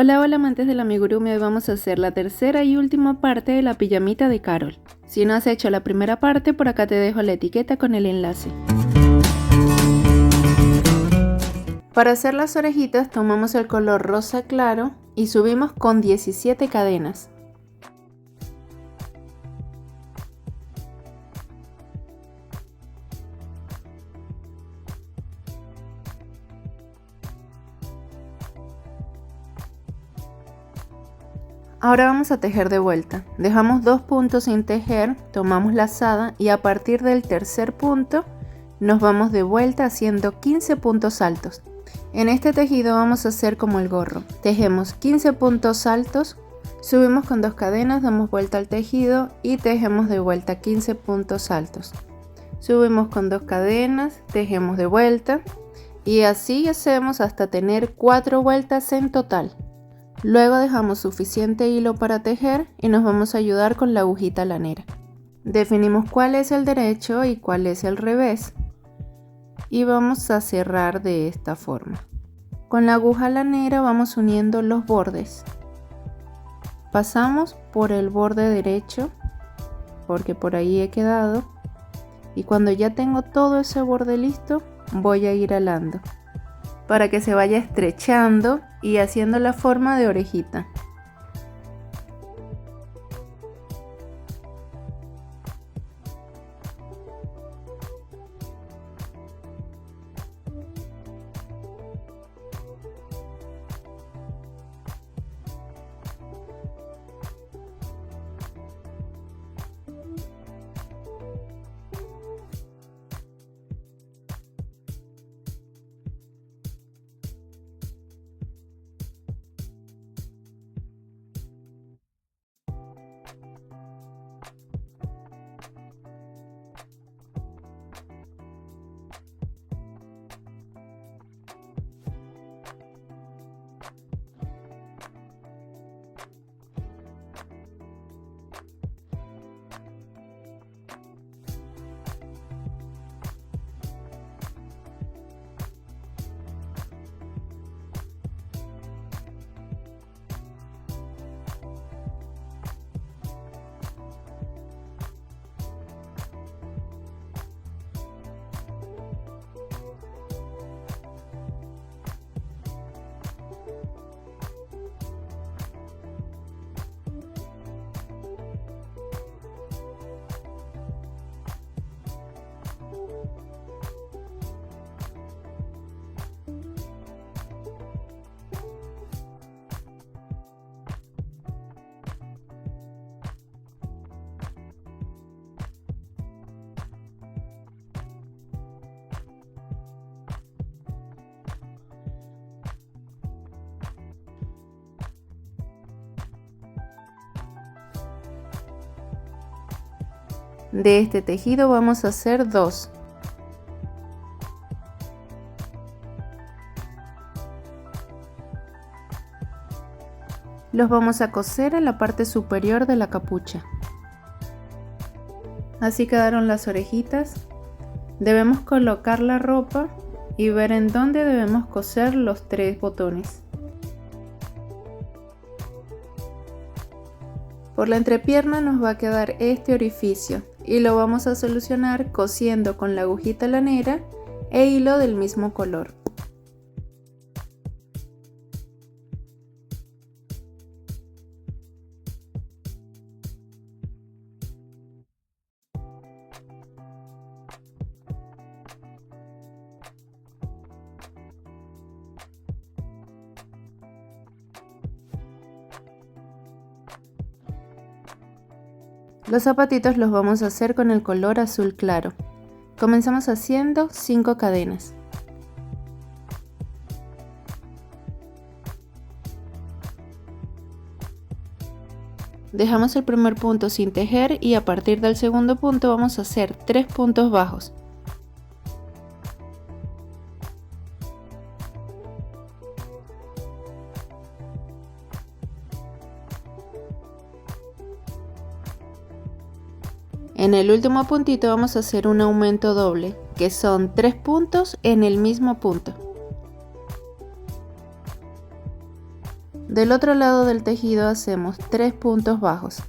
Hola, hola amantes del amigurumi, hoy vamos a hacer la tercera y última parte de la pijamita de Carol. Si no has hecho la primera parte, por acá te dejo la etiqueta con el enlace. Para hacer las orejitas tomamos el color rosa claro y subimos con 17 cadenas. Ahora vamos a tejer de vuelta. Dejamos 2 puntos sin tejer, tomamos lazada y a partir del tercer punto nos vamos de vuelta haciendo 15 puntos altos. En este tejido vamos a hacer como el gorro. Tejemos 15 puntos altos, subimos con 2 cadenas, damos vuelta al tejido y tejemos de vuelta 15 puntos altos. Subimos con 2 cadenas, tejemos de vuelta y así hacemos hasta tener 4 vueltas en total. Luego dejamos suficiente hilo para tejer y nos vamos a ayudar con la agujita lanera. Definimos cuál es el derecho y cuál es el revés. Y vamos a cerrar de esta forma. Con la aguja lanera vamos uniendo los bordes. Pasamos por el borde derecho, porque por ahí he quedado. Y cuando ya tengo todo ese borde listo, voy a ir alando, para que se vaya estrechando y haciendo la forma de orejita. De este tejido vamos a hacer 2. Los vamos a coser en la parte superior de la capucha. Así quedaron las orejitas. Debemos colocar la ropa y ver en dónde debemos coser los 3 botones. Por la entrepierna nos va a quedar este orificio y lo vamos a solucionar cosiendo con la agujita lanera e hilo del mismo color. Los zapatitos los vamos a hacer con el color azul claro. Comenzamos haciendo 5 cadenas. Dejamos el primer punto sin tejer y a partir del segundo punto vamos a hacer 3 puntos bajos. En el último puntito vamos a hacer un aumento doble, que son 3 puntos en el mismo punto. Del otro lado del tejido hacemos 3 puntos bajos.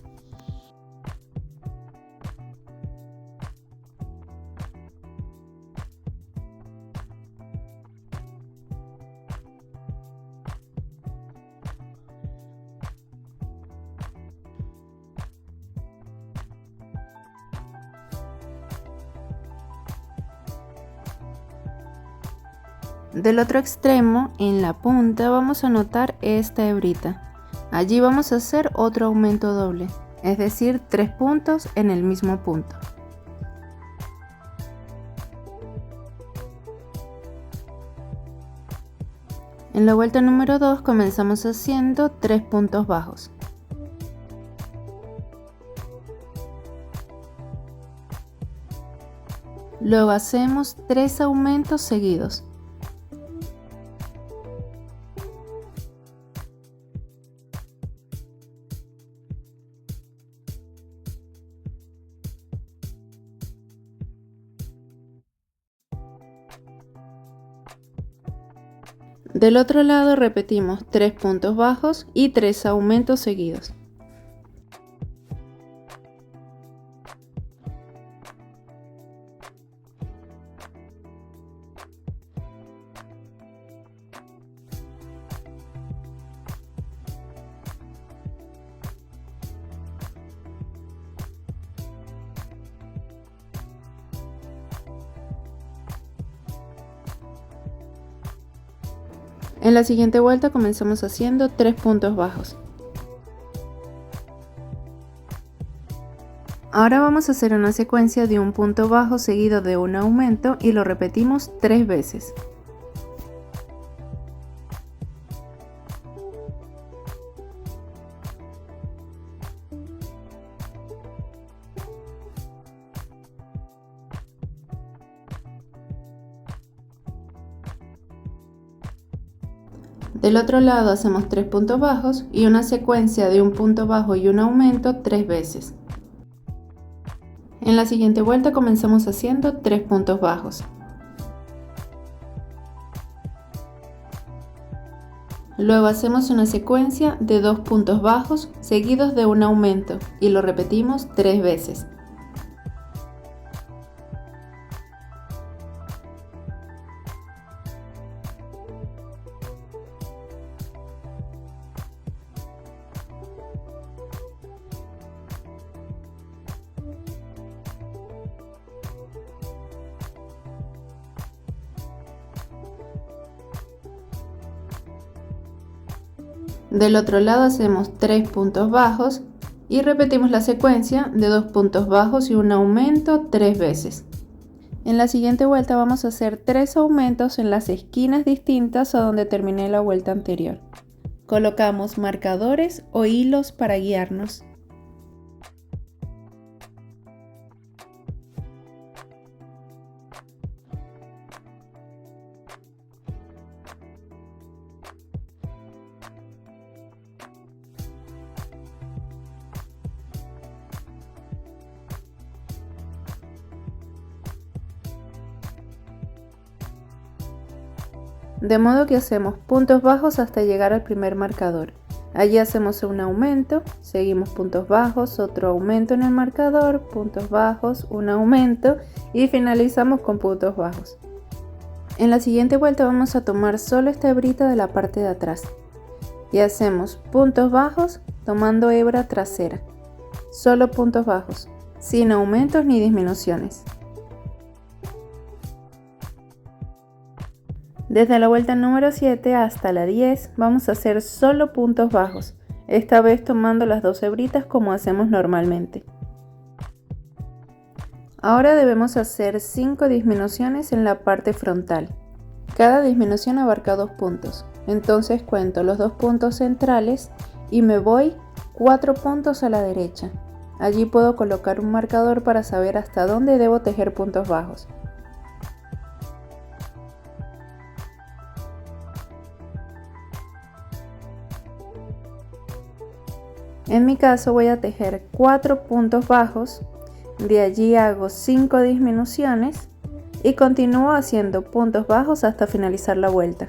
Del otro extremo, en la punta, vamos a anotar esta hebrita. Allí vamos a hacer otro aumento doble, es decir, 3 puntos en el mismo punto. En la vuelta número 2 comenzamos haciendo 3 puntos bajos. Luego hacemos 3 aumentos seguidos. Del otro lado repetimos 3 puntos bajos y 3 aumentos seguidos. En la siguiente vuelta comenzamos haciendo 3 puntos bajos. Ahora vamos a hacer una secuencia de un punto bajo seguido de un aumento y lo repetimos 3 veces. Del otro lado hacemos 3 puntos bajos y una secuencia de un punto bajo y un aumento 3 veces. En la siguiente vuelta comenzamos haciendo 3 puntos bajos. Luego hacemos una secuencia de 2 puntos bajos seguidos de un aumento y lo repetimos 3 veces. Del otro lado hacemos 3 puntos bajos y repetimos la secuencia de 2 puntos bajos y un aumento 3 veces. En la siguiente vuelta vamos a hacer 3 aumentos en las esquinas distintas a donde terminé la vuelta anterior. Colocamos marcadores o hilos para guiarnos. De modo que hacemos puntos bajos hasta llegar al primer marcador. Allí hacemos un aumento, seguimos puntos bajos, otro aumento en el marcador, puntos bajos, un aumento y finalizamos con puntos bajos. En la siguiente vuelta vamos a tomar solo esta hebrita de la parte de atrás y hacemos puntos bajos tomando hebra trasera, solo puntos bajos, sin aumentos ni disminuciones. Desde la vuelta número 7 hasta la 10 vamos a hacer solo puntos bajos, esta vez tomando las 2 hebritas como hacemos normalmente. Ahora debemos hacer 5 disminuciones en la parte frontal. Cada disminución abarca 2 puntos, entonces cuento los 2 puntos centrales y me voy 4 puntos a la derecha. Allí puedo colocar un marcador para saber hasta dónde debo tejer puntos bajos. En mi caso voy a tejer 4 puntos bajos, de allí hago 5 disminuciones y continúo haciendo puntos bajos hasta finalizar la vuelta.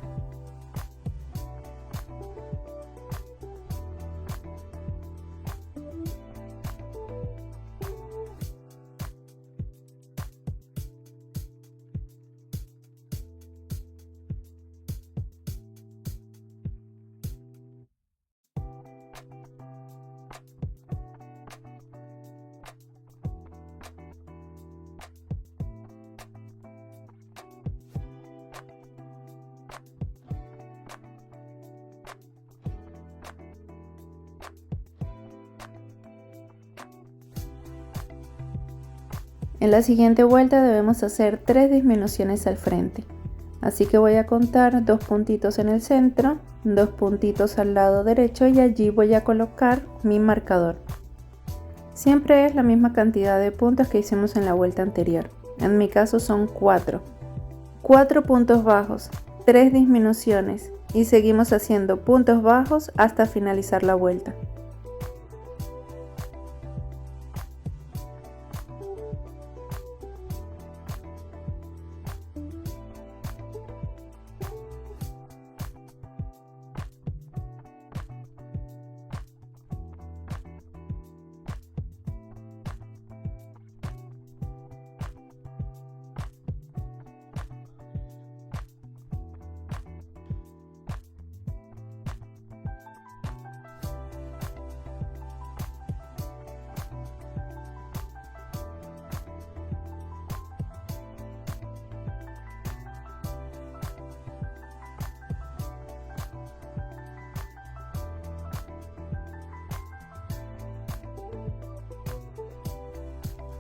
En la siguiente vuelta debemos hacer 3 disminuciones al frente. Así que voy a contar 2 puntitos en el centro, 2 puntitos al lado derecho y allí voy a colocar mi marcador. Siempre es la misma cantidad de puntos que hicimos en la vuelta anterior. En mi caso son 4. 4 puntos bajos, 3 disminuciones y seguimos haciendo puntos bajos hasta finalizar la vuelta.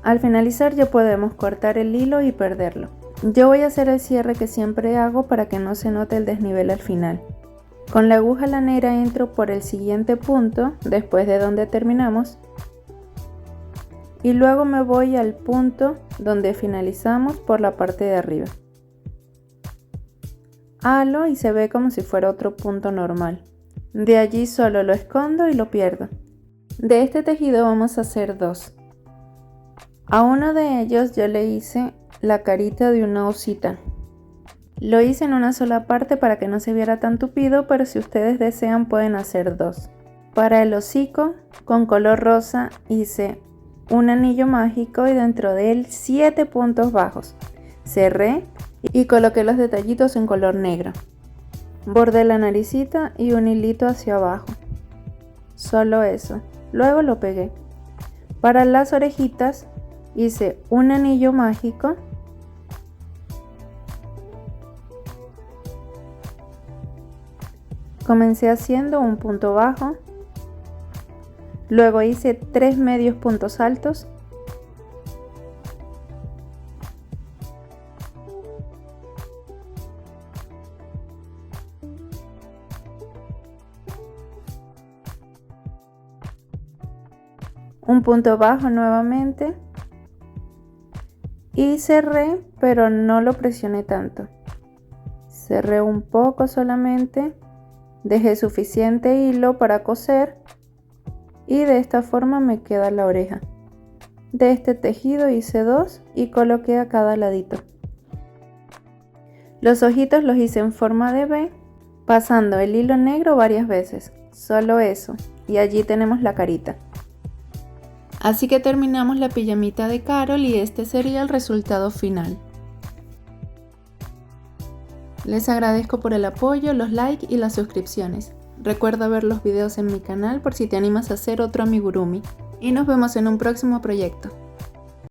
Al finalizar ya podemos cortar el hilo y perderlo. Yo voy a hacer el cierre que siempre hago para que no se note el desnivel al final. Con la aguja lanera entro por el siguiente punto, después de donde terminamos, y luego me voy al punto donde finalizamos por la parte de arriba. Halo y se ve como si fuera otro punto normal. De allí solo lo escondo y lo pierdo. De este tejido vamos a hacer 2. A uno de ellos yo le hice la carita de una osita. Lo hice en una sola parte para que no se viera tan tupido, pero si ustedes desean pueden hacer 2. Para el hocico, con color rosa, hice un anillo mágico y dentro de él 7 puntos bajos. Cerré y coloqué los detallitos en color negro. Bordé la naricita y un hilito hacia abajo. Solo eso. Luego lo pegué. Para las orejitas hice un anillo mágico, comencé haciendo un punto bajo, luego hice 3 medios puntos altos, un punto bajo nuevamente y cerré, pero no lo presioné tanto. Cerré un poco solamente, dejé suficiente hilo para coser y de esta forma me queda la oreja. De este tejido hice 2 y coloqué a cada ladito. Los ojitos los hice en forma de V, pasando el hilo negro varias veces. Solo eso, y allí tenemos la carita. Así que terminamos la pijamita de Carol y este sería el resultado final. Les agradezco por el apoyo, los likes y las suscripciones. Recuerda ver los videos en mi canal por si te animas a hacer otro amigurumi. Y nos vemos en un próximo proyecto.